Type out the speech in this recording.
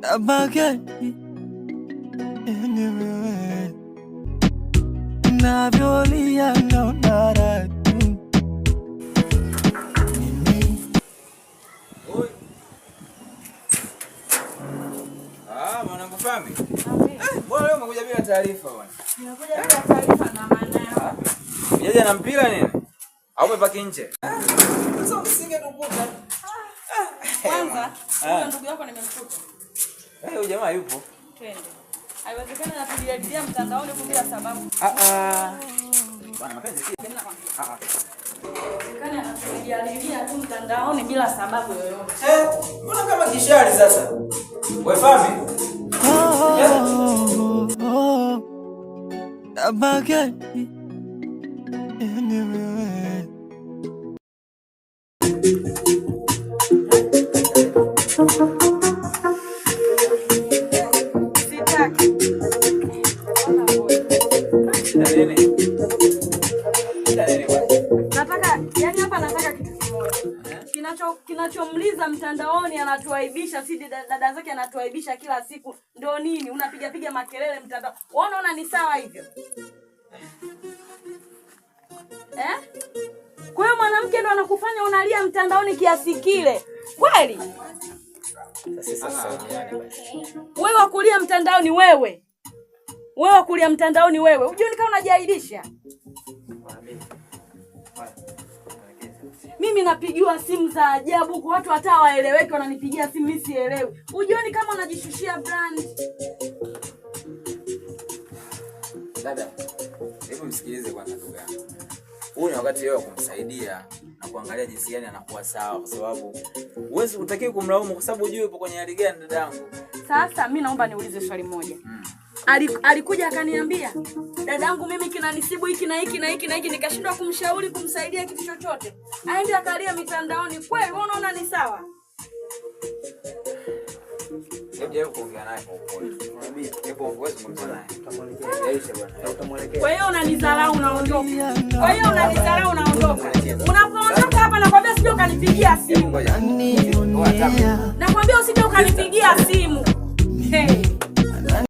Nabaki anyway. Navyolia naona raha. Mwanangu Fami. Mbona leo umekuja bila taarifa bwana? Nimekuja bila taarifa na maana. Unaje na mpira nini? Au umepaki nje? Sasa usinge tukuta. Kwanza, huyo ndugu yako nimemkuta. Huyo jamaa yupo. Twende. Haiwezekani anapigia mtandaoni bila sababu. Bwana mapenzi si. Kana anapigia tu mtandaoni bila sababu yoyote. Mbona kama kishari sasa? Wewe Fami? Nabaki anyway. Nataka kitu kimoja. Kinachomliza mtandaoni anatuaibisha, si dada zake anatuaibisha kila siku. Ndio nini? Unapiga makelele mtandao. Unaona ni sawa hivyo? Kwa hiyo mwanamke ndo anakufanya unalia mtandaoni kiasi kile. Kweli? Wewe wakulia mtandaoni wewe. Wewe wakulia mtandaoni wewe. Unajua kama unajiaibisha. Mimi napigiwa simu za ajabu kwa watu hata waeleweke, wananipigia simu mimi sielewi. Ujioni kama unajishushia brand. Dada, hebu msikilize kwanza ndugu yangu. Huu ni wakati wewe kumsaidia na kuangalia jinsi gani anakuwa sawa, kwa sababu huwezi utakiwa kumlaumu kwa sababu hujui yupo kwenye hali gani dadangu. Sasa mimi naomba niulize swali moja. Alikuja akaniambia, dadangu mimi kinanisibu hiki na hiki na hiki na hiki, nikashindwa kumshauri kumsaidia kitu chochote. Aende akalia mitandaoni. Kweli wewe unaona ni sawa? Hebu kuongea naye kwa upole. Mwambie, hebu ongeza kumwambia naye. Utamwelekea. Kwa hiyo unanidharau unaondoka. Unapoondoka hapa nakwambia usije ukanipigia simu. Nakwambia usije ukanipigia simu. Hey.